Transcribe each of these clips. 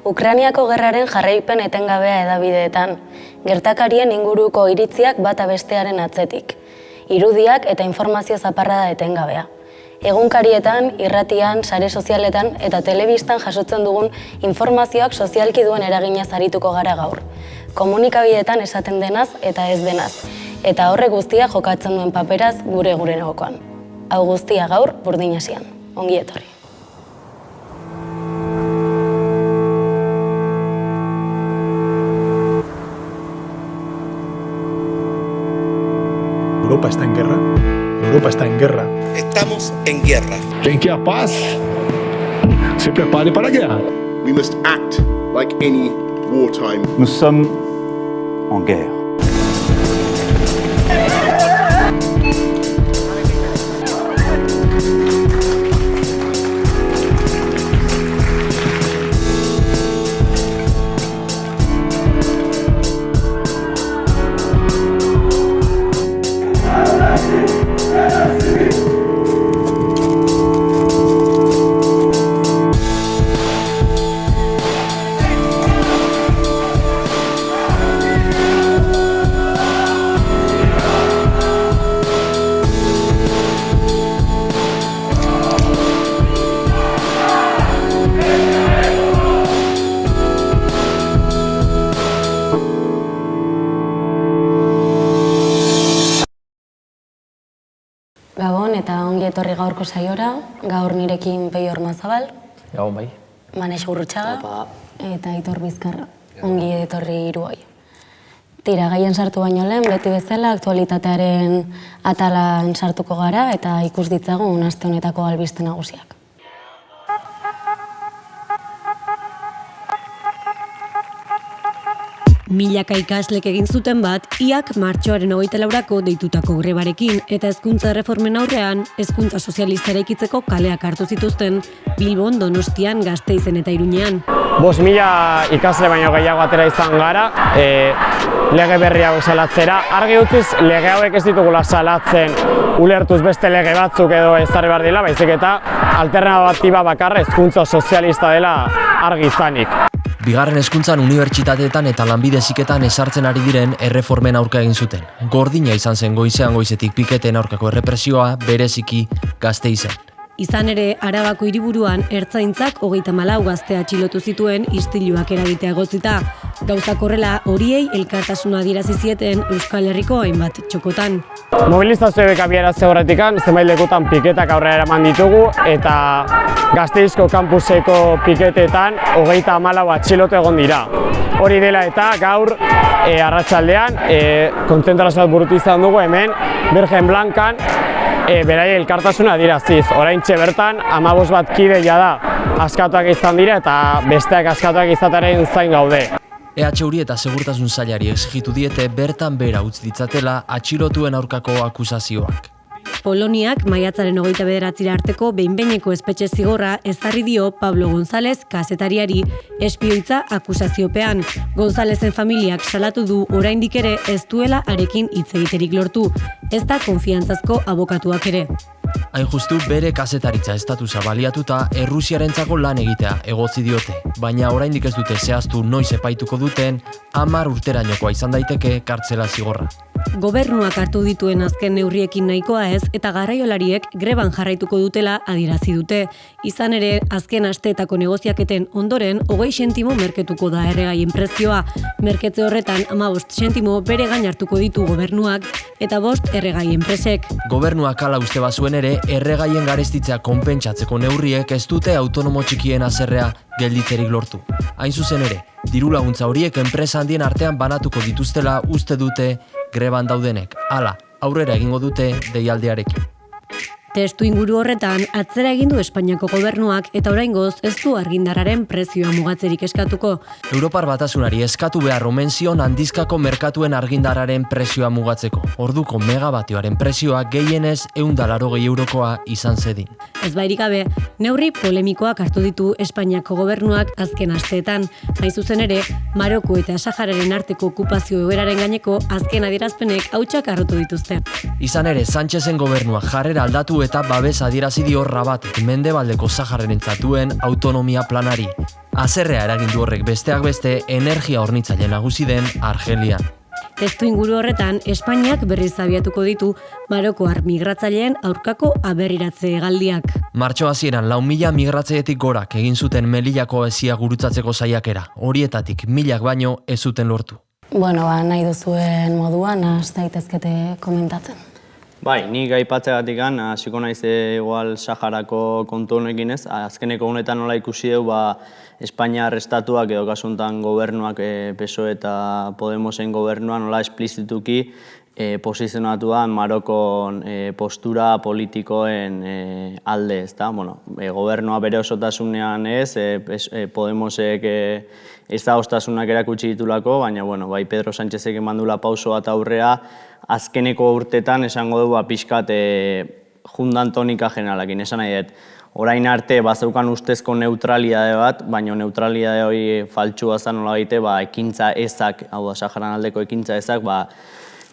Ukrainiako gerraren jarraipen etengabea hedabideetan, gertakarien inguruko iritziak bata bestearen atzetik, irudiak eta informazio zaparrada etengabea. Egunkarietan, irratian, sare sozialetan eta telebistan jasotzen dugun informazioak sozialki duen eraginaz arituko gara gaur. Komunikabideetan esaten denaz eta ez denaz, eta horrek guztia jokatzen duen paperaz gure negokoan. Hau guztia gaur Burdin Hasian. Ongi etorri. Europa está en guerra. Europa está en guerra. Estamos en guerra. Quien quiera paz, se prepare para la guerra. We must act like any wartime. Nous sommes en guerre. Gabon eta ongi etorri gaurko saiora, gaur nirekin Peio Ormazabal. Gabon bai. Manex Gurrutxaga eta Aitor Bizkarra. Ongi etorri hiruoi. Tira, gaien sartu baino lehen, beti bezala aktualitatearen atalan sartuko gara eta ikus ditzagun aste honetako albiste nagusiak. Milaka ikaslek egin zuten bat, iak martxoaren 24ko deitutako grebarekin eta hezkuntza erreformen aurrean, hezkuntza sozialista eraikitzeko kaleak hartu zituzten Bilbon, Donostian, Gasteizen eta Iruñean. 5.000 ikasle baino gehiago atera izan gara, lege berri hau salatzera. Argi utziz, lege hauek ez ditugula salatzen ulertuz beste lege batzuk edo ezarri behar dela, baizik eta alternatiba bakarra hezkuntza sozialista dela argi izanik. Bigarren hezkuntzan unibertsitateetan eta lanbide heziketan ezartzen ari diren erreformen aurka egin zuten. Gordina izan zen goizean goizetik piketen aurkako errepresioa bereziki Gasteizen. Izan ere, Arabako hiriburuan ertzaintzak 34 gazte atxilotu zituen istiluak eragitea egotzita. Gauzak horrela, horiei elkartasuna adierazi zieten Euskal Herriko hainbat txokotan. Mobilizazioek abiarazte horretikan, zenbait lekutan piketak aurrera eraman ditugu eta Gasteizko kampuseko piketetan 34 atxilotu egon dira. Hori dela eta gaur arratsaldean kontzentrazioa burutu izan dugu hemen Virgen Blancan berai elkartasuna adieraztiz. Oraintxe bertan 15 bat kide jada askatuak izan dira eta besteak askatuak izatearen zain gaude. EHU eta Segurtasun Sailari exijitu diete bertan behera utz ditzatela atxilotuen aurkako akusazioak. Poloniak maiatzaren 29 arteko behin-behineko espetxe zigorra ezarri dio Pablo González kazetariari espioitza akusaziopean. Gonzálezen familiak salatu du oraindik ere ez duela harekin hitz egiterik lortu, ez da konfiantzazko abokatuak ere. Hain justu bere kazetaritza estatusa baliatuta Errusiarentzako lan egitea egotzi diote, baina oraindik ez dute zehaztu noiz epaituko duten 10 urterainokoa izan daiteke kartzela zigorra. Gobernuak hartu dituen azken neurriekin nahikoa ez eta garraiolariek greban jarraituko dutela adierazi dute. Izan ere, azken asteetako negoziaketen ondoren 20 zentimo merketuko da erregaien prezioa. Merketze horretan 15 zentimo bere gain hartuko ditu gobernuak eta 5 erregai enpresek. Gobernuak hala uste bazuen ere, erregaien garestitzea konpentsatzeko neurriek ez dute autonomo txikien haserrea gelditzerik lortu. Hain zuzen ere, diru laguntza horiek enpresa handien artean banatuko dituztela uste dute greban daudenek. Hala, aurrera egingo dute deialdiarekin. Testu inguru horretan, atzera egin du Espainiako gobernuak eta oraingoz ez du argindarraren prezioa mugatzerik eskatuko. Europar Batasunari eskatu behar omen zion handizkako merkatuen argindarraren prezioa mugatzeko. Orduko megabatioaren prezioa gehienez 180 eurokoa izan zedin. Ez bairik gabe, neurri polemikoak hartu ditu Espainiako gobernuak azken asteetan. Hain zuzen ere, Maroko eta Sahararen arteko okupazio egoeraren gaineko azken adierazpenek hautsak harrotu dituzte. Izan ere, Sánchezen gobernuak jarrera aldatu eta babes adierazi dio Rabatek Mendebaldeko Sahararentzat duen autonomia planari. Haserrea eragindu horrek besteak beste energia hornitzaile nagusi den Argelian. Testu inguru horretan, Espainiak berriz abiatuko ditu marokoar migratzaileen aurkako aberriratze hegaldiak. Martxo hasieran 4.000 migratzailetik gorak egin zuten Melillako hesia gurutzatzeko saiakera. Horietatik 1.000 baino ez zuten lortu. Bueno, nahi duzuen moduan, has daitezkete komentatzen. Bai, nik aipatzeagatik hasiko naiz igual Saharako kontu honekin ez. Azkeneko honetan nola ikusi dugu, Espainiar estatuak edo kasuntan gobernuak, PSOE eta Podemosen gobernua nola esplizituki posizionatuan Marokon postura politikoen alde, ezta? Bueno, gobernua bere osotasunean ez, Podemosek ezagoztasunak erakutsi ditulako, baina bueno, bai Pedro Sánchezek emandula pauso bat aurrea, azkeneko urtetan esango dugu pixkat jundan tonika generalakin, esan nahi dut. Orain arte bazeukan ustezko neutralidade bat, baina neutralidade hori faltsua zen nola baite, ekintza ezak, hau da Saharan aldeko ekintza ezak,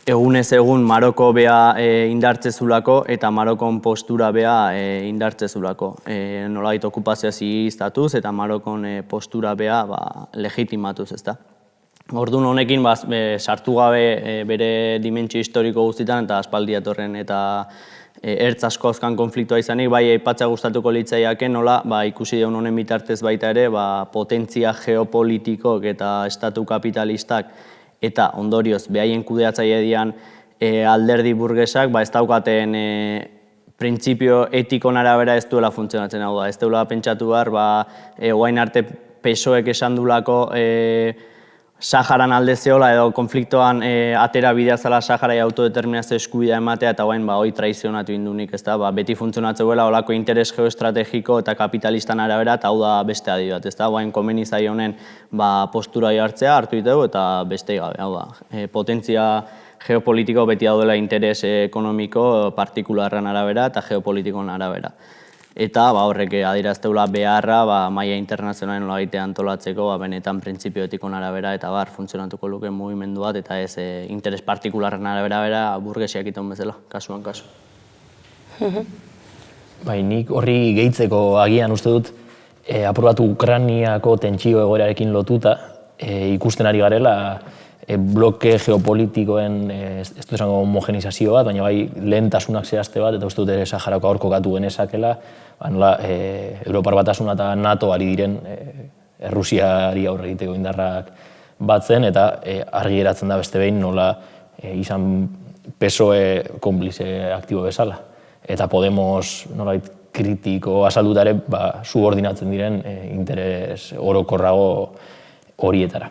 egunez egun Maroko bea indartzezulako eta Marokon postura bea indartzezulako. Nola baita okupazioa ziztatuz eta Marokon postura bea legitimatuz, ezta. Orduan honekin sartu gabe bere dimentsio historiko guztietan eta aspaldi etorren eta ertz asko azkan konfliktua izanik, bai aipatzea gustatuko litzaiake nola ikusi deun honen bitartez baita ere potentzia geopolitikok eta estatu kapitalistak eta ondorioz behaien kudeatzaile dian alderdi burgesak ez daukaten printzipio etikon arabera ez duela funtzionatzen, hau da. Ez duela pentsatu behar, oain arte PSOEk esan dulako Saharan alde zeola edo konfliktoan atera bidea zela Saharai autodeterminazio eskubidea ematea eta oain hoi traizionatu indunik, ez da, beti funtzionatzeguela olako interes geoestrategiko eta kapitalistan arabera eta hau da beste adi bat, ez da, oain komeni zaio honen postura hartzea hartu ditugu eta beste gabe, hau da, potentzia geopolitiko beti daudela interes ekonomiko partikularren arabera eta geopolitikon arabera. Eta horrek adierazteula beharra maila internazionalen nolabait antolatzeko benetan printzipio etikon arabera eta funtzionatuko luke mugimendu bat eta ez interes partikularren arabera burgesiak iten bezala, kasuan kasu. Nik horri gehitzeko agian uste dut apur bat Ukrainiako tentsio egoerarekin lotuta ikusten ari garela bloke geopolitikoen, ez dut esango homogenizazio bat, baina bai lehentasunak zehazte bat, eta uste dut Saharako aurko gatu genezakela, nola Europar Batasuna eta NATO ari diren Errusiari aurre egiteko indarrak batzen, eta argi geratzen da beste behin nola izan PSOE konplize aktibo bezala. Eta Podemos nolait kritiko azaldutare subordinatzen diren interes orokorrago horietara.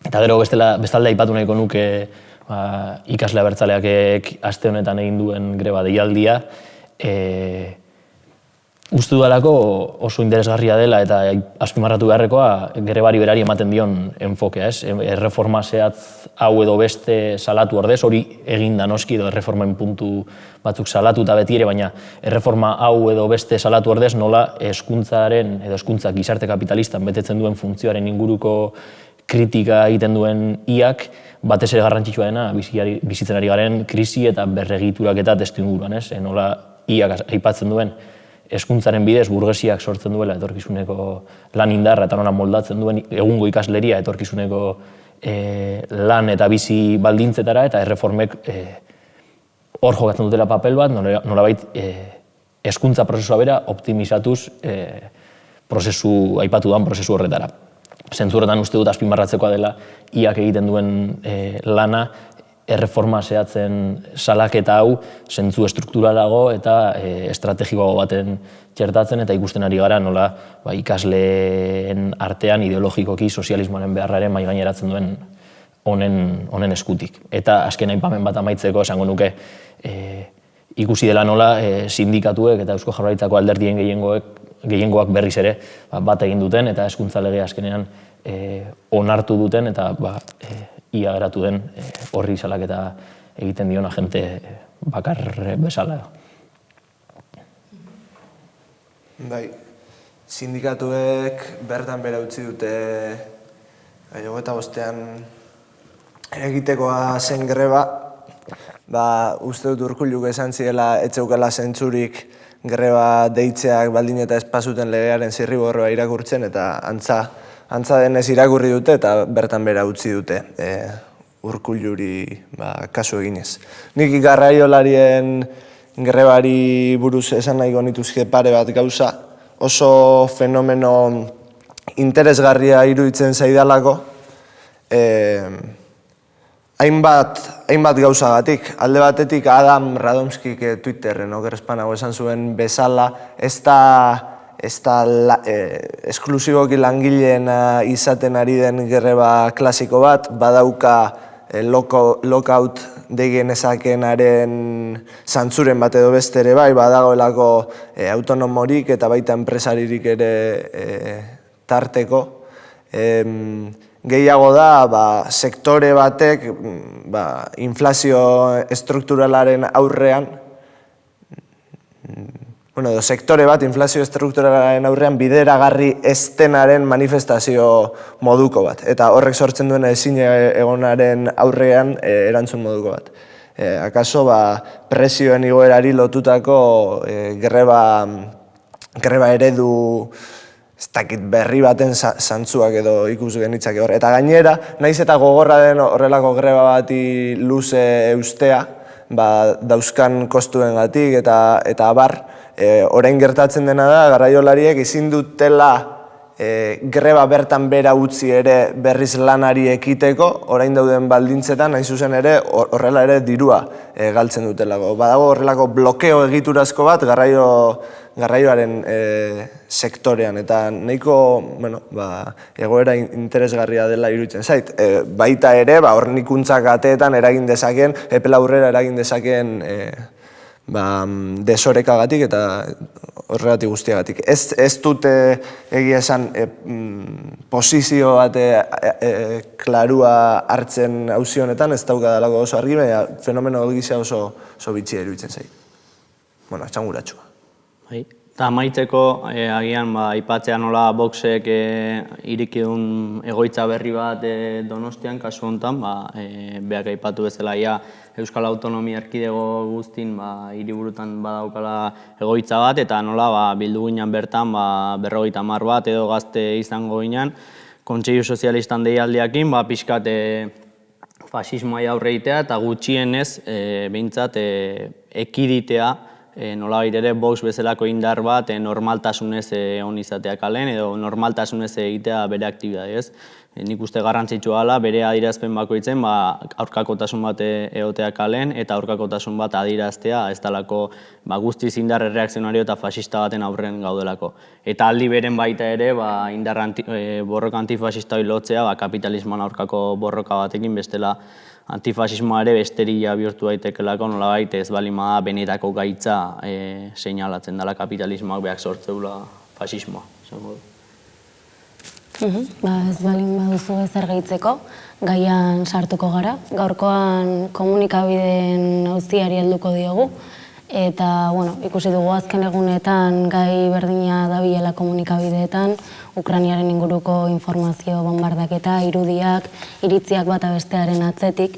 Eta gero bestalde aipatu nahiko nuke ikasle abertzaleak aste honetan egin duen greba deialdia. Uste dudalako oso interesgarria dela eta azpimarratu beharrekoa grebari berari ematen dion enfokea. Erreforma zehatz hau edo beste salatu ordez, hori egin da noski edo erreformen puntu batzuk salatu eta beti ere, baina erreforma hau edo beste salatu ordez nola hezkuntzaren edo hezkuntzak gizarte kapitalistan betetzen duen funtzioaren inguruko kritika egiten duen iak, batez ere garrantzitsua dena bizitzen ari garen krisi eta berregiturak eta testu inguruan, nola iak aipatzen duen hezkuntzaren bidez burgesiak sortzen duela etorkizuneko lan indarra eta nola moldatzen duen egungo ikasleria etorkizuneko lan eta bizi baldintzetara eta erreformek hor jokatzen dutela papel bat, nolabait hezkuntza prozesua bera optimizatuz aipatu dan prozesu horretara. Zentzu horretan uste dut azpimarratzekoa dela iak egiten duen lana erreforma zehatzen salaketa hau zentzu estrukturalago eta estrategikoago baten txertatzen eta ikusten ari gara nola ikasleen artean ideologikoki sozialismoaren beharraren mahai gaineratzen duen honen eskutik. Eta azken aipamen bat amaitzeko esango nuke ikusi dela nola sindikatuek eta Eusko Jaurlaritzako alderdien gehiengoak berriz ere bat egin duten eta hezkuntza legea azkenean onartu duten eta ia geratu den horri salaketa egiten dion agente bakar bezala. Bai, sindikatuek bertan bera utzi dute 25ean egitekoa zen greba, uste dut Urkulluk esan zirela etzeukela zentzurik greba deitzeak baldin eta ez pasuten legearen zirriborroa irakurtzen, eta antza denez irakurri dute eta bertan bera utzi dute Urkulluri kasu eginez. Nik garraiolarien grebari buruz esan nahi gonituzke pare bat gauza, oso fenomeno interesgarria iruditzen zaidalako, hainbat gauzagatik. Alde batetik Adam Radomskik Twitterren okerrezpanago esan zuen bezala, ez da esklusiboki langileena izaten ari den greba klasiko bat, badauka lockout degien ezakenaren zantzuren bat edo beste ere bai, badagoelako autonomorik eta baita enpresaririk ere tarteko. Gehiago da, sektore batek inflazio estrukturalaren aurrean, sektore bat inflazio estrukturalaren aurrean bideragarri ez denaren manifestazio moduko bat. Eta horrek sortzen duen ezin egonaren aurrean erantzun moduko bat. Akaso, prezioen igoerari lotutako greba eredu ez dakit berri baten zantzuak edo ikus genitzake hor. Eta gainera, naiz eta gogorra den horrelako greba bati luze eustea, dauzkan kostuengatik eta abar, orain gertatzen dena da, garraiolariek ezin dutela greba bertan bera utzi ere berriz lanari ekiteko, orain dauden baldintzetan, hain zuzen ere, horrela ere dirua galtzen dutelako. Badago horrelako blokeo egiturazko bat garraioaren sektorean, eta nahiko egoera interesgarria dela iruditzen zait. Baita ere, hornikuntzak ateetan eragin dezakeen, epela aurrera eragin dezakeen desorekagatik eta horregatik guztiagatik. Ez dute egia esan posizio bat klarua hartzen auzi honetan, ez daukadalako oso argi, baina fenomeno gisa oso bitxia iruditzen zait. Txanguratsua. Eta amaitzeko, agian aipatzea nola Voxek iriki duen egoitza berri bat Donostian, kasu honetan, beak aipatu bezala Euskal Autonomia Erkidego guztin hiriburutan badaukala egoitza bat, eta nola bildu ginen bertan 50 bat edo gazte izango ginen, Kontseilu Sozialistan deialdiakin, pixkat fasismoa aurre egitea eta gutxienez behintzat ekiditea nolabait ere Vox bezalako indar bat normaltasunez on izatea kalen edo normaltasunez egitea bere aktibitatea, ez? Nik uste garrantzitsua dela bere adierazpen bakoitzen aurkakotasun bat egotea kalen eta aurkakotasun bat adieraztea ez dalako guztiz indar erreakzionario eta fascista baten aurren gaudelako. Eta aldi beren baita ere indar borroka antifascista hori lotzea kapitalismoan aurkako borroka batekin bestela antifasismoa ere besteria bihurtu daitekelako nolabait ez balin bada benetako gaitza seinalatzen dela kapitalismoak beak sortzeula fasismoa. Ez balin baduzu ezer gehitzeko, gaian sartuko gara. Gaurkoan komunikabideen auziari helduko diogu. Eta, ikusi dugu azken egunetan gai berdina dabilela komunikabideetan, Ukrainiaren inguruko informazio bombardaketa, irudiak, iritziak bata bestearen atzetik.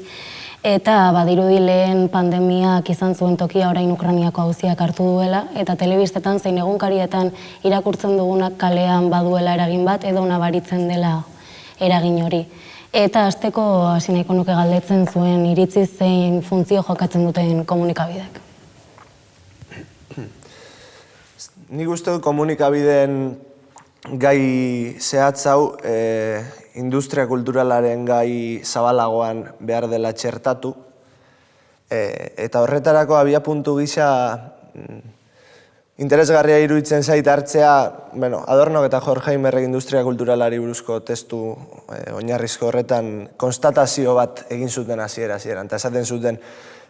Eta badirudi lehen pandemiak izan zuen tokia orain Ukrainiako auziak hartu duela, eta telebistetan zein egunkarietan irakurtzen dugunak kalean baduela eragin bat, edo nabaritzen dela eragin hori. Eta hasteko hasi nahiko nuke galdetzen zuen iritzi zein funtzio jokatzen duten komunikabidek. Nik uste dut komunikabideen gai zehatz hau industria kulturalaren gai zabalagoan behar dela txertatu. Eta horretarako abiapuntu gisa interesgarria iruditzen zait hartzea, Adornok eta Horkheimerrek industria kulturalari buruzko testu oinarrizko horretan konstatazio bat egin zuten hasieran. Eta esaten zuten,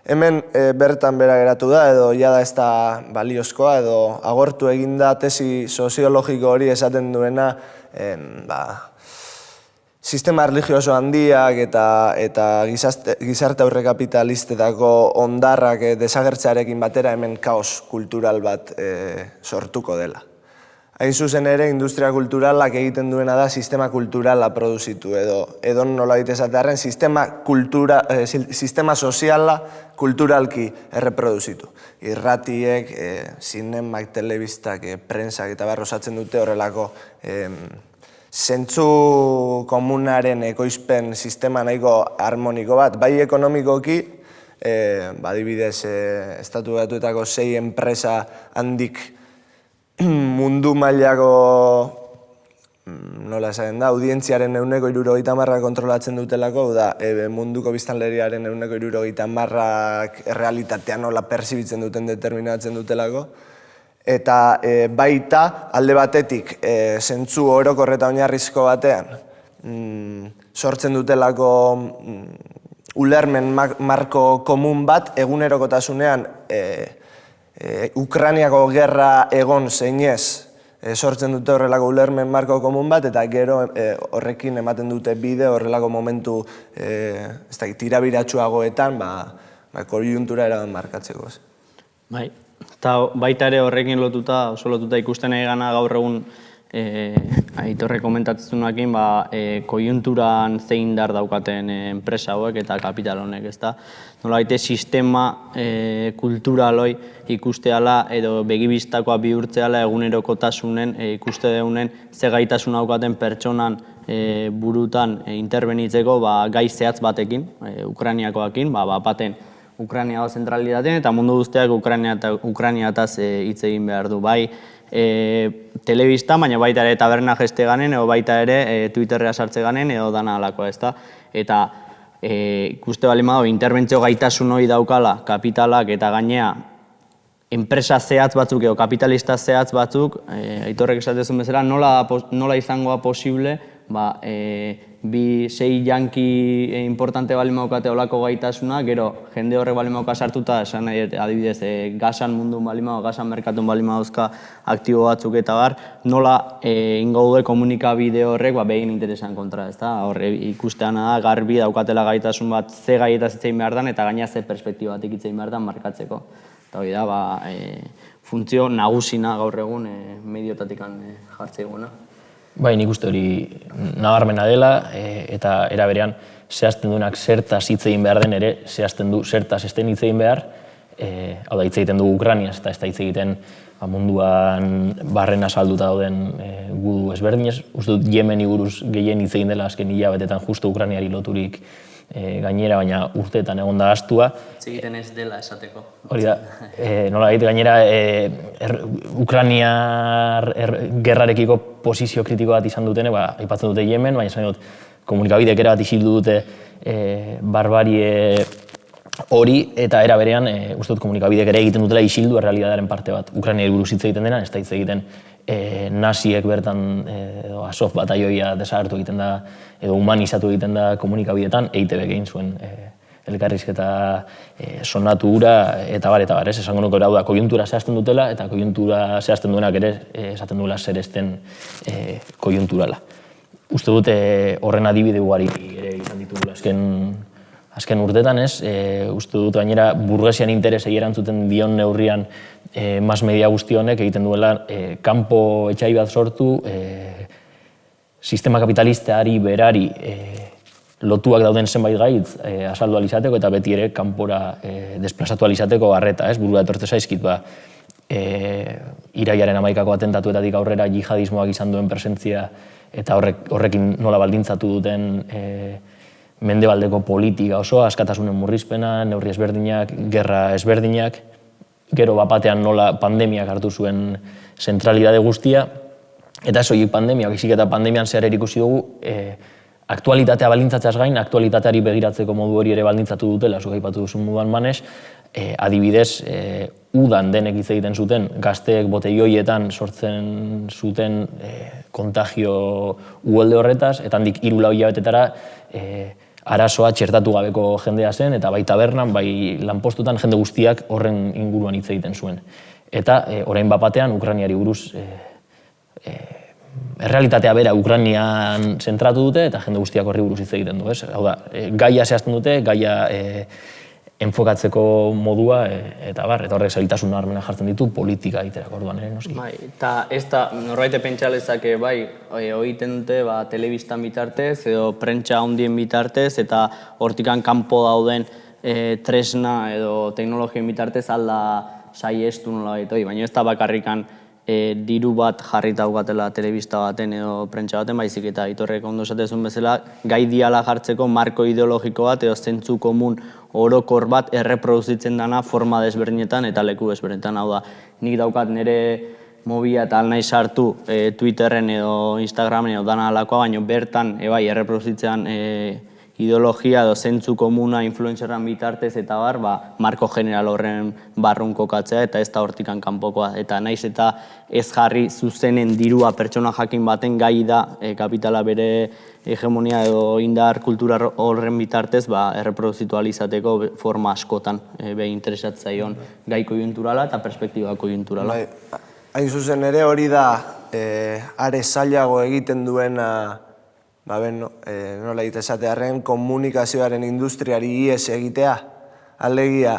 hemen bertan bera geratu da, edo jada ez da baliozkoa, edo agortu eginda tesi soziologiko hori esaten duena sistema religioso handiak eta gizarte aurrekapitalistetako ondarrak desagertzearekin batera hemen kaos kultural bat sortuko dela. Hain zuzen ere, industria kulturalak egiten duena da sistema kulturala produzitu edo nola esatearren sistema soziala kulturalki erreproduzitu. Irratiek, zinemak, telebistak, prensak eta bar osatzen dute horrelako zentzu komunaren ekoizpen sistema nahiko harmoniko bat, bai ekonomikoki, adibidez, Estatu Batuetako 6 enpresa handik mundu mailako, nola esaten da, audientziaren 70% kontrolatzen dutelako, munduko biztanleriaren 70% errealitatea nola perzibitzen duten determinatzen dutelako. Eta baita, alde batetik, zentzu orokorreta oinarrizko batean, sortzen dutelako ulermen marko komun bat, egunerokotasunean Ukrainiako gerra egon zeinez sortzen dute horrelako ulermen marko komun bat, eta gero horrekin ematen dute bide horrelako momentu tirabiratsuagoetan konjuntura eraban markatzeko. Bai, eta baita ere horrekin lotuta, oso lotuta ikusten nahi gana gaur egun Aitorre komentatzen konjunturan zein indar daukaten enpresa hauek eta kapital honek, ezta? Nola baite sistema kulturaloi ikusteala edo begibistakoa bihurtzeala egunerokotasunen ikuste deunen ze gaitasun daukaten pertsonan burutan interbenitzeko gai zehatz batekin, Ukrainiakoakin, baten Ukrainiako zentralitatean eta mundu guztiak Ukrainiataz hitz egin behar du. Bai, telebista, baina baita ere taberna jeste ganen, edo baita ere Twitterrea sartze ganen, edo dana alakoa, ezta? Eta ikuste bali mago, interbentzio gaitasun hori daukala kapitalak eta gainea enpresa zehatz batzuk edo kapitalista zehatz batzuk, Aitorrek esatezun bezala, nola izangoa posible, bi 6 janki importante bali maukate olako gaitasuna, gero jende horrek bali mauka sartuta, esan adibidez, gasan mundu bali mau, gasan merkatun bali mauzka aktibo batzuk eta bar, nola ingo dude komunikabide horrek behin interesan kontra, ezta? Horre ikusteana da, garbi daukatela gaitasun bat ze gaietaz hitzein behar dan, eta gaina ze perspektibatik hitzein behar dan markatzeko. Eta hori da, funtzio nagusina gaur egun mediotatik jartzeiguna. Bai, nik uste hori nabarmena dela, eta era berean zehazten duenak zertaz hitz egin behar den ere, zehazten du zertaz ez den hitz egin behar, hau da hitz egiten du Ukrainiaz, eta ez da hitz egiten munduan barrena salduta dauden gudu ezberdinez. Uste dut Yemeni buruz gehien hitz egin dela azken hilabetetan justu Ukrainiari loturik gainera, baina urteetan egon da gastua. Hitz egiten ez dela esateko. Hori da, nola gaite gainera Ukrainiar gerrarekiko posizio kritiko bat izan dutene, aipatzen dute Yemen, baina esan dut komunikabidek era bat isildu dute barbarie hori, eta era berean uste dut komunikabidek ere egiten dutela isildu errealitatearen parte bat. Ukrainiari buruz hitz egiten dena, ez da hitz egiten naziek bertan Azov bataioia desagertu egiten da, edo humanizatu egiten da komunikabidetan, EITB egin zuen elkarrizketa sonatu hura, eta bar, ez? Esango nuke hau da, konjuntura zehazten dutela, eta konjuntura zehazten duenak ere esaten duela zer ezten konjunturala. Uste dut horren adibide ugari ere izan ditugula azken urtetan, ez? Uste dut gainera burgesian interesei erantzuten dion neurrian mas media guzti honek egiten duela kanpo etxai bat sortu, sistema kapitalisteari berari lotuak dauden zenbait gaitz azaldu alizateko eta beti ere kanpora desplazatu alizateko arreta, ez? Burua etortze zaizkit, irailaren 11ko atentatuetatik aurrera jihadismoak izan duen presentzia eta horrekin nola baldintzatu duten mendebaldeko politika osoa, askatasunen murrizpena, neurri ezberdinak, gerra ezberdinak, gero bapatean nola pandemiak hartu zuen zentralidade guztia, eta ez horiek pandemiak, izik eta pandemian zehar ikusi dugu, aktualitatea baldintzatzeaz gain, aktualitateari begiratzeko modu hori ere baldintzatu dutela, zuk aipatu duzun moduan manez, adibidez, udan denek hitz egiten zuten, gazteek boteioietan sortzen zuten kontagio uholde horretaz, eta handik 3-4 hilabetetara arazoa txertatu gabeko jendea zen, eta bai tabernan, bai lanpostutan jende guztiak horren inguruan hitz egiten zuen. Eta orain bapatean Ukrainiari buruz errealitatea bera Ukrainian zentratu dute, eta jende guztiak horri buruz hitz egiten du, ez? Hau da, gaia zehazten dute, gaia enfokatzeko modua, eta horrek zailtasun nabarmena jartzen ditu politika egiterako orduan ere noski. Bai, eta ez da, norbait pentsa lezake, bai, egiten dute telebistan bitartez edo prentsa handien bitartez eta hortikan kanpo dauden tresna edo teknologien bitartez alda saiestu nolabait, baina ez da bakarrikan diru bat jarrita daukatela telebista baten edo prentsa baten, baizik eta Aitorrek ondo esatezun bezala, gai diala jartzeko marko ideologiko bat edo zentzu komun orokor bat erreproduzitzen dana forma desberdinetan eta leku desberdinetan. Hau da, nik daukat nire mobila eta alnai sartu Twitterren edo Instagramen edo dana alakoa, baina bertan erreproduzitzean ideologia edo zentzu komuna influencerran bitartez eta marko general horren barrun kokatzea eta ez da hortikan kanpokoa. Eta naiz eta ez jarri zuzenen dirua pertsona jakin baten gai da kapitala bere hegemonia edo indar kultura horren bitartez erreproduzitu alizateko forma askotan interesatzaion gai koiunturala eta perspektiba koiunturala. Hain zuzen ere hori da are zailago egiten duena nola esatearren komunikazioaren industriari ihes egitea. Alegia,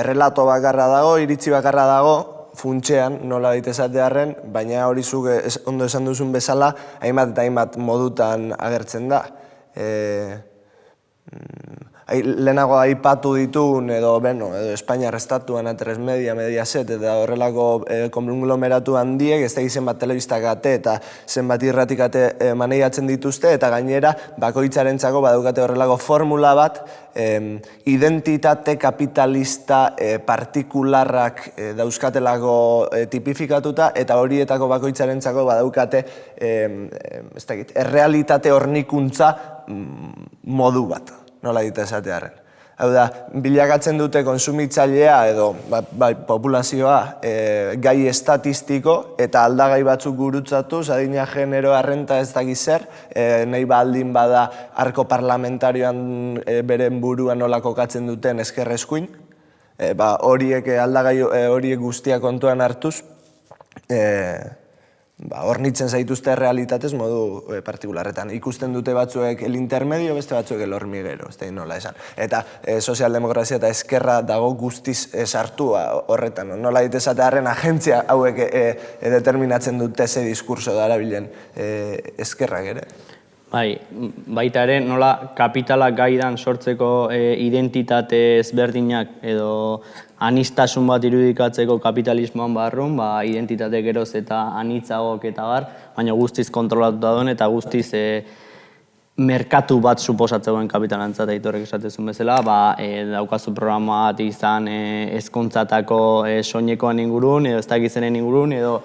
relato bakarra dago, iritzi bakarra dago, funtsean nola esatearren, baina hori zuk ondo esan duzun bezala, hainbat eta hainbat modutan agertzen da. Lehenago aipatu ditun edo Espainiar estatuan A3 Media, Mediaset eta horrelako konglomeratu handiek ez da zenbat telebistak ate eta zenbat irratik ate maneiatzen dituzte eta gainera bakoitzarentzako badaukate horrelako formula bat identitate kapitalista partikularrak dauzkatelako tipifikatuta eta horietako bakoitzarentzako badaukate errealitate hornikuntza modu bat. Nola dita esatearren. Hau da, bilakatzen dute konsumitzailea edo populazioa gai estatistiko eta aldagai batzuk gurutzatu, adina genero arrenta ez dakiz zer, nahi baldin bada arko parlamentarioan beren buruan nola kokatzen duten ezker eskuin, horiek aldagai horiek guztiak kontuan hartuz, hornitzen zaituzte realitatez modu partikularretan. Ikusten dute batzuek el intermedio, beste batzuek el hormiguero, ez da nola esan. Eta sozialdemokrazia eta eskerra dago guztiz sartu horretan. Nola ditezatearen agentzia hauek determinatzen dute ze diskurso darabilen eskerrak ere. Baita ere, nola kapitalak gaidan sortzeko identitate ezberdinak edo anistasun bat irudikatzeko kapitalismoan barrun, identitate geroz eta anitzagok eta baina guztiz kontrolatuta duen eta guztiz merkatu bat suposatzegoen kapitalantzat Aitorrek esatezun bezala, daukazu programa bat izan ezkontzatako soinekoan ingurun edo ez dakizenen ingurun edo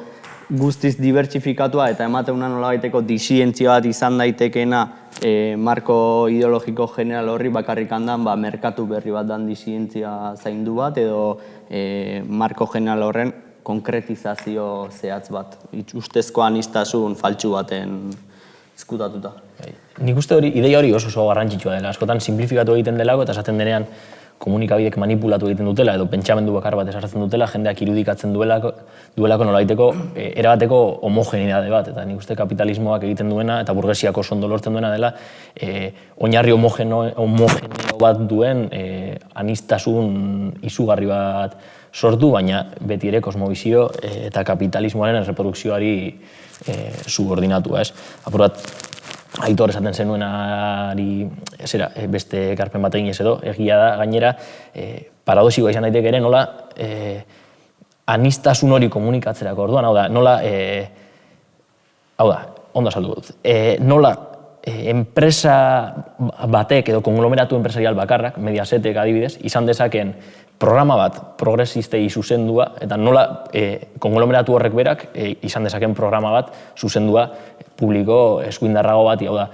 guztiz dibertsifikatua eta emateuna nolabaiteko disientzia bat izan daitekeena marko ideologiko general horri bakarrik handan merkatu berri bat dan disientzia zaindu bat edo marko general horren konkretizazio zehatz bat, ustezko anistasun faltsu baten ezkutatuta. Nik uste ideia hori oso garrantzitsua dela, askotan simplifikatu egiten delako eta esaten denean komunikabidek manipulatu egiten dutela edo pentsamendu bakar bat esartzen dutela, jendeak irudikatzen duelako nolabaiteko erabateko homogeneidade bat, eta nik uste kapitalismoak egiten duena eta burgesiak oso ondo lortzen duena dela oinarri homogeneo bat duen anistasun izugarri bat sortu, baina beti ere kosmobizio eta kapitalismoaren erreprodukzioari subordinatua, ez? Apur bat, Aitor esaten zenuenari beste ekarpen bat eginez edo, egia da gainera paradoxikoa izan daiteke ere nola anistasun hori komunikatzerako orduan, hau da, nola, ondo azaldu dut, nola enpresa batek edo konglomeratu enpresarial bakarrak, Mediasetek adibidez, izan dezaken programa bat progresistei zuzendua, eta nola konglomeratu horrek berak izan dezaken programa bat zuzendua publiko eskuindarrago bat, hau da,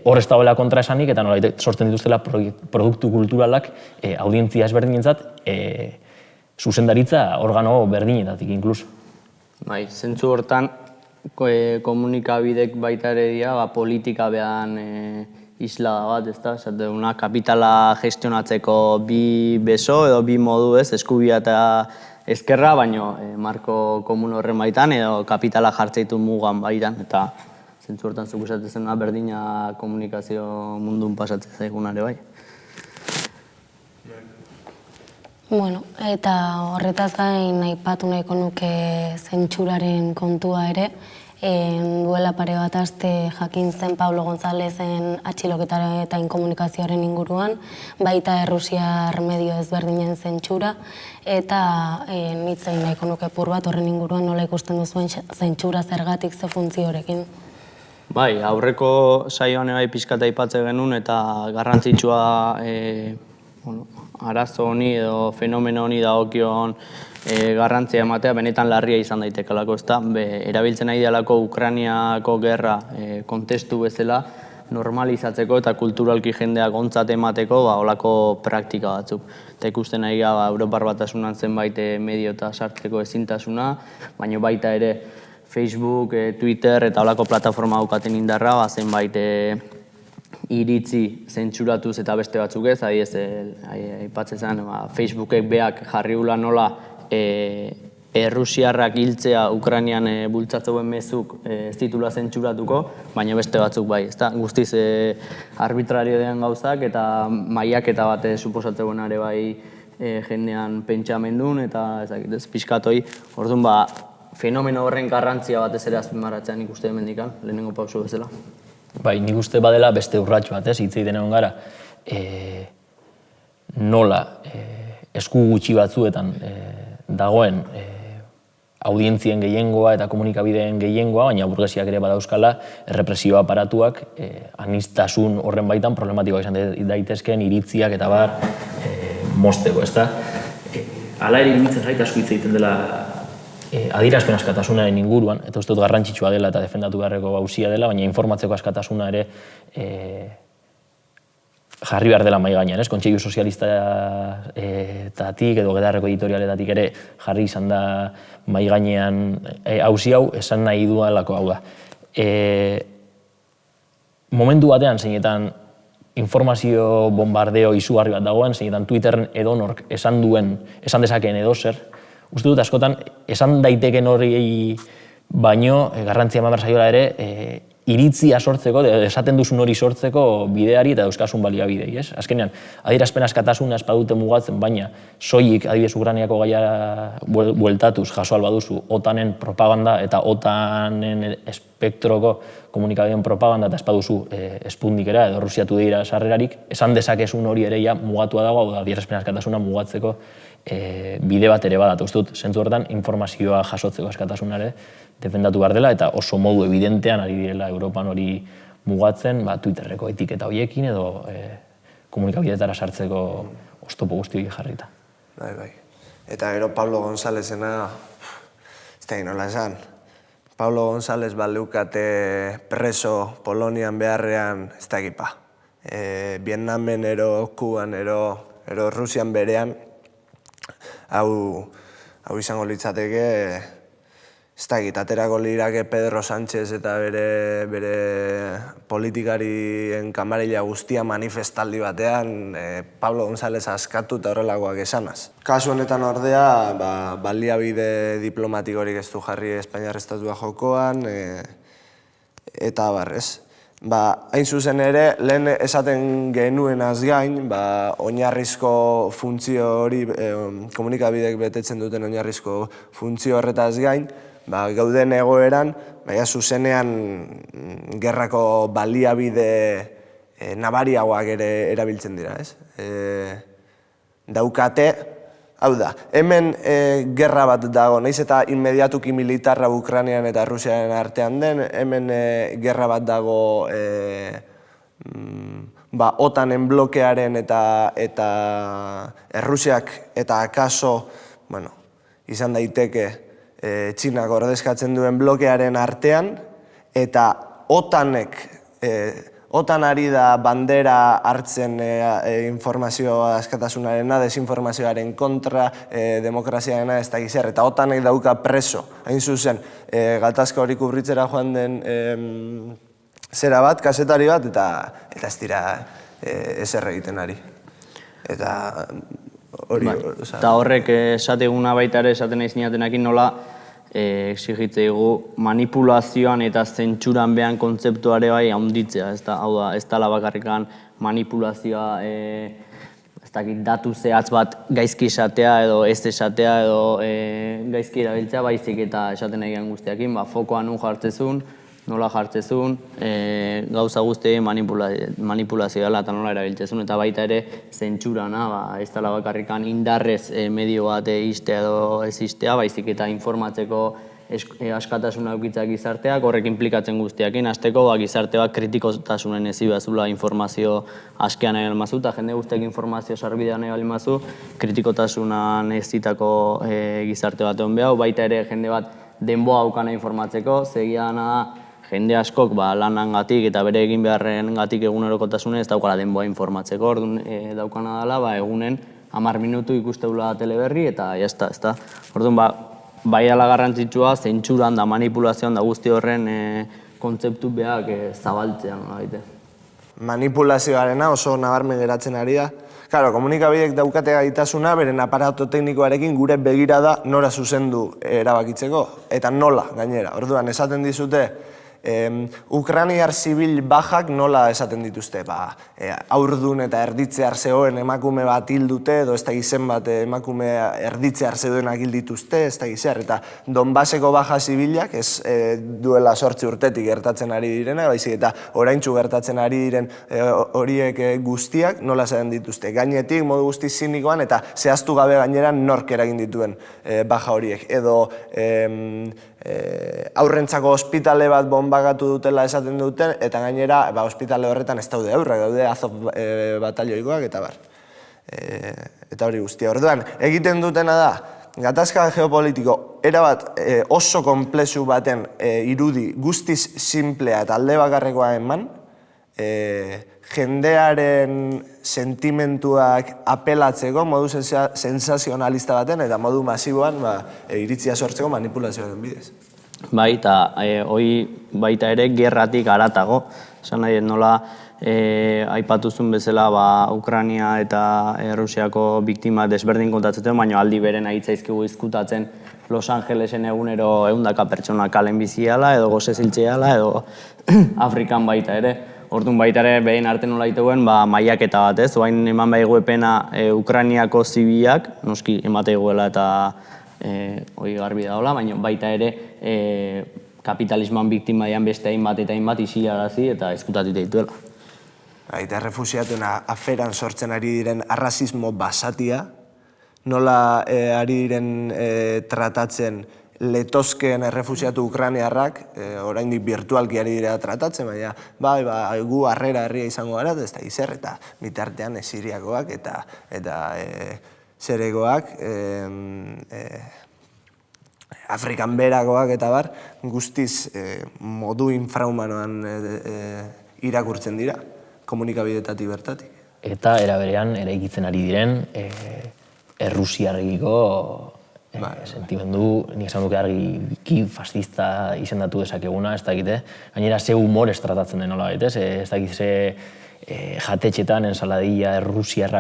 hor ez dagoela kontra esanik, eta nola sortzen dituztela produktu kulturalak audientzia ezberdinentzat zuzendaritza organo berdinetatik inkluso. Zentzu hortan komunikabidek baita ere dira politika behan islada bat, ez da? Una kapitala gestionatzeko bi beso edo bi modu ez, eskubia eta ezkerra, baino marko komun horren baitan edo kapitala jartzeitu mugan baitan, eta zentzu hortan zuk esatzen berdina komunikazio mundun pasatzen zaigunare bai. Bueno, eta horretaz gain aipatu nahiko nuke zentsuraren kontua ere. Duela pare bat aste jakin zen Pablo Gonzalezen atxiloketaren eta inkomunikazioaren inguruan, baita errusiar medio ezberdinen zentsura, eta nitzen nahiko nuke pur bat horren inguruan nola ikusten duzuen zentsura zergatik ze funtziorekin. Bai, aurreko saioan bai pixkata aipatze genuen eta garrantzitsua arazo honi edo fenomeno honi dagokion garrantzia ematea benetan larria izan daitekelako, ezta? Erabiltzen nahi delako Ukrainiako gerra kontestu bezala normalizatzeko eta kulturalki jendeak ontzat emateko olako praktika batzuk. Eta ikusten nahi Europar Batasunan zenbait medio eta sartzeko ezintasuna, baina baita ere Facebook, Twitter eta olako plataforma daukaten indarra, zenbait iritzi zentsuratuz eta beste batzuk ez, aipatzen zen, Facebookek beak jarri ula nola errusiarrak hiltzea Ukrainian bultzatzeuen mezuk ez ditula zentsuratuko, baina beste batzuk bai, ezta? Guztiz arbitrario den gauzak eta mailaketa bat suposatzeuen ere bai jendean pentsamendun eta ez pixkatoi, orduan fenomeno horren garrantzia batez ere azpimarratzean ikuste hemendikan, lehenengo pauso bezala. Bai, nik uste badela beste urratxo bat, hitz egiten egon gara, nola esku gutxi batzuetan dagoen audientzien gehiengoa eta komunikabideen gehiengoa, baina burgesiak ere badauzkala errepresio aparatuak aniztasun horren baitan problematikoa izan daitezkeen iritziak eta bar mozteko, ezta? Hala ere iruditzen zait asko hitz egiten dela adierazpen askatasunaren inguruan, eta uste dut garrantzitsua dela eta defendatu beharreko gauzia dela, baina informatzeko askatasuna ere jarri behar dela mahai gainean, ez? Kontseilu sozialistatatik edo Gedarreko editorialetatik ere jarri izan da mahai gainean auzi hau esan nahi duelako hau da. Momentu batean zeinetan informazio bombardeo izugarri bat dagoen, zeinetan Twitterren edonork esan dezakeen edozer, uste dut askotan esan daiteken hori baino garrantzia eman behar zaiola ere iritzia sortzeko, esaten duzun hori sortzeko bideari eta dauzkasun baliabidei, ez? Azkenean, adierazpen askatasuna ez badute mugatzen, baina soilik adibidez Ukrainiako gaia bueltatuz jaso albaduzu OTANen propaganda eta OTANen espektroko komunikabideen propaganda eta ez baduzu Sputnikera edo Rusiatu dira sarrerarik, esan dezakezun hori ere mugatua dago, hau da adierazpen askatasuna mugatzeko bide bat ere badat, uste dut, zentzu horretan informazioa jasotzeko askatasunare defendatu behar dela eta oso modu evidentean ari direla Europan hori mugatzen, Twitterreko etiketa horiekin edo komunikabidetara sartzeko oztopo guzti hori jarrita. Bai. Eta gero Pablo Gonzalezena, ez da nola esan, Pablo Gonzalez baleukate preso Polonian beharrean ez da egipa. Vietnamen ero, Kuban ero Rusian berean, hau izango litzateke, ez da egit, aterako lirake Pedro Sánchez eta bere politikarien kamarilla guztia manifestaldi batean Pablo González askatu eta horrelakoak esanaz. Kasu honetan ordea, baliabide diplomatikorik ez du jarri Espainiar Estatua jokoan, eta barrez. Hain zuzen ere, lehen esaten genuenaz gain, oinarrizko funtzio hori, komunikabidek betetzen duten oinarrizko funtzio horretaz gain, gauden egoeran, zuzenean gerrako baliabide nabariagoak ere erabiltzen dira, ez? Daukate, hau da, hemen gerra bat dago, nahiz eta inmediatuki militarra Ukrainian eta Rusiaren artean den, hemen gerra bat dago OTANen blokearen eta Errusiak eta akaso, izan daiteke, Txinak ordezkatzen duen blokearen artean, eta OTAN ari da bandera hartzen informazio askatasunarena, desinformazioaren kontra, demokraziarena ez da gizar, eta OTAnek dauka preso, hain zuzen, gatazka hori kubritzera joan den zera bat, kazetari bat, eta ez dira ezer egiten ari. Eta horrek esateguna baita ere esaten nahi zinatenakin nola exigitzeigu manipulazioan eta zentsuran behan kontzeptuare bai handitzea. Hau da, ez dela bakarrikan manipulazioa ez dakit datu zehatz bat gaizki esatea edo ez esatea edo gaizki erabiltzea, baizik eta esaten nahi gen guztiakin, fokoa nun jartzezun, nola jartzezun, gauza guztiei manipulazio dela eta nola erabiltzezun, eta baita ere zentsurana, ez dela bakarrikan indarrez medio bat iztea edo ez iztea, baizik eta informatzeko askatasuna eukitzak gizarteak, horrek implikatzen guztiakin, hasteko gizarteak kritikotasunen ezi behazula informazio askean nahi almazu, eta jende guztiak informazio sarbidean nahi almazu, kritikotasunan ezitako gizarte bat egon behau, baita ere jende bat denboa aukana informatzeko, zegiana jende askok lanangatik eta bere egin beharrengatik egunerokotasunen ez daukala denboa informatzeko, orduan daukana dela egunen 10 minutu ikusteula teleberri eta jazta, ezta. Orduan bai ala garrantzitsua, zentsuran da manipulazioan da guzti horren kontzeptu behak zabaltzean. Manipulazioarena oso nabarmen geratzen ari da. Claro, komunikabidek daukate gaitasuna, beren aparato teknikoarekin gure begirada nora zuzendu erabakitzeko, eta nola gainera. Orduan, esaten dizute, Ukrainiar zibil bajak nola esaten dituzte, aurdun eta erditzear zegoen emakume bat hil dute, edo ez da izen bat emakume erditzear zegoenak hil dituzte, ez da izer, eta Donbaseko baja zibilak, ez duela 8 urtetik gertatzen ari direna, baizik eta oraintsu gertatzen ari diren horiek guztiak nola esaten dituzte. Gainetik, modu guzti zinikoan, eta zehaztu gabe gainera nork eragin dituen baja horiek, edo aurrentzako ospitale bat bombagatu dutela esaten duten, eta gainera ospitale horretan ez daude aurrak, daude Azov batalioikoak eta bar. Eta hori guztia. Orduan, egiten dutena da, gatazka geopolitiko erabat oso konplexu baten irudi guztiz simplea eta alde bakarrekoa eman, jendearen sentimentuak apelatzeko modu sensazionalista baten eta modu masiboan iritzia sortzeko manipulazioaren bidez. Bai, eta hori baita ere gerratik haratago. Esan nahi, nola aipatuzun bezala Ukraina eta Rusiako biktima desberdin kontatzen, baina aldi beren ahitzaizkigu izkutatzen Los Angelesen egunero 100 pertsona kalen biziala, edo goze ziltzeala, edo Afrikan baita ere. Orduan baita ere behin arte nola iteuen maiaketa bat, ez? Oain eman behigu epena Ukrainiako zibilak, noski emateiguela eta hori garbi daola, baina baita ere kapitalismoan biktima dian beste hainbat eta hainbat isilarazi eta ezkutatu dituela. Eta errefusiatuen aferan sortzen ari diren arrazismo basatia, nola ari diren tratatzen letozkeen errefusiatu ukrainiarrak, oraindik virtualki ari dira tratatzen, baina gu harrera herria izango gara, ez da izer, eta bitartean siriakoak eta zerekoak, Afrikan berakoak eta bar, guztiz modu infrahumanoan irakurtzen dira, komunikabidetatik bertatik. Eta eraberean eraikitzen ari diren errusiarrekiko sentimendu, nik esan duke argi fascista izendatu dezakeguna, ez dakite, gainera ze humor estratatzen den nola baitez, ez dakit ze jatetxetan ensaladilla errusiar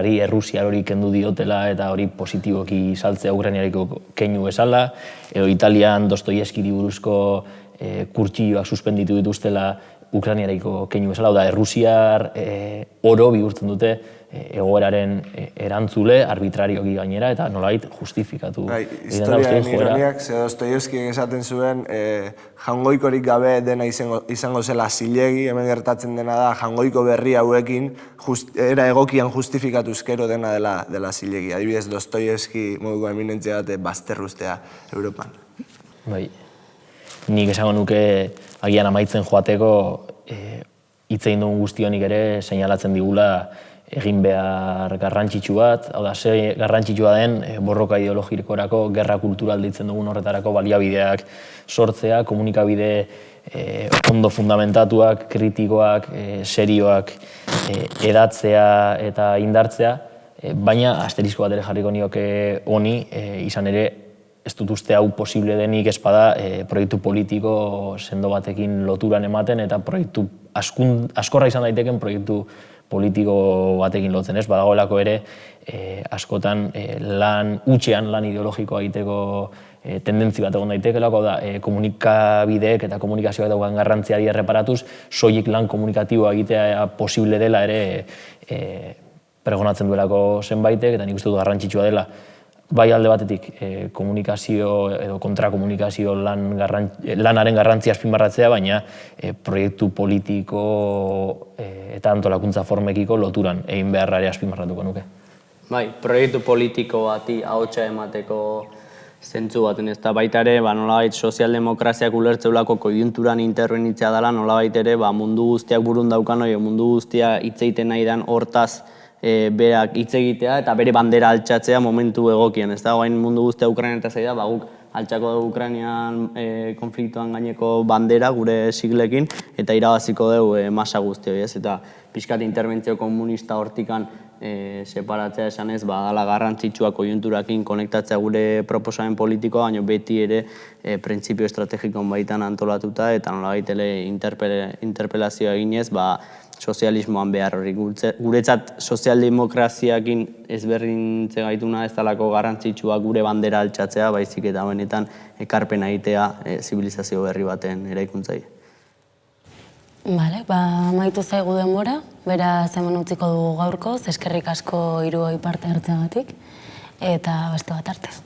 hori kendu diotela eta hori positiboki saltzea ukrainiareko keinu bezala, edo Italian Dostoievskiri buruzko kurtsilloak suspenditu dituztela ukrainiareko keinu bezala, da errusiar oro bihurtzen dute egoeraren erantzule, arbitrarioki gainera, eta nolabait justifikatu. Historiaren ironiak, ze Dostoievskik esaten zuen, jangoikorik gabe dena izango zela zilegi, hemen gertatzen dena da, jangoiko berri hauekin, era egokian justifikatuzkero dena dela zilegi. Adibidez, Dostoievski moduko eminentzia bat bazterruztea Europan. Bai, nik esango nuke agian amaitzen joateko hitz egin dugun guztionik ere seinalatzen digula egin behar garrantzitsu bat, hau da, ze garrantzitsua den borroka ideologikorako, gerra kultural deitzen dugun horretarako baliabideak sortzea, komunikabide ondo fundamentatuak, kritikoak, serioak edatzea eta indartzea, baina asterisko bat ere jarriko nioke honi, izan ere ez dut uste hau posible denik espada proiektu politiko sendo batekin loturan ematen eta proiektu askorra izan daiteken proiektu politiko batekin lotzen, ez? Badagoelako ere askotan utxean lan ideologikoa egiteko tendentzi bat egon daitekelako, da komunikabideek eta komunikazioak daukan garrantziari erreparatuz, soilik lan komunikatiboa egitea posible dela ere pregonatzen duelako zenbaitek, eta nik uste dut garrantzitsua dela, bai alde batetik komunikazio edo kontrakomunikazio lanaren garrantzia azpimarratzea, baina proiektu politiko eta antolakuntza formekiko loturan egin beharrari azpimarratuko nuke. Bai, proiektu politiko bati ahotsa emateko zentzu baten ez da baita ere, nolabait sozialdemokraziak ulertzeulako koiunturan intervenitzea dela, nolabait ere mundu guztiak burun daukan, mundu guztia hitz egiten nahi dan hortaz berak hitz egitea eta bere bandera altxatzea momentu egokian, ez da, oain mundu guztia Ukraina eta zaida, guk altxako dugu Ukrainian konfliktuan gaineko bandera gure siglekin eta irabaziko dugu masa guzti hori, ez, eta pixkat interbentzio komunista hortikan separatzea esanez, dala garrantzitsua koiunturakin konektatzea gure proposamen politikoa, baina beti ere printzipio estrategikon baitan antolatuta eta nolabait ere interpelazioa eginez, sozialismoan behar hori. Guretzat sozialdemokraziakin ezberdintze gaituna ez dalako garrantzitsua gure bandera altxatzea, baizik eta benetan ekarpena egitea zibilizazio berri baten eraikuntzai. Bale, amaitu zaigu denbora, beraz hemen utziko dugu gaurkoz, eskerrik asko hiruoi parte hartzeagatik, eta beste bat arte.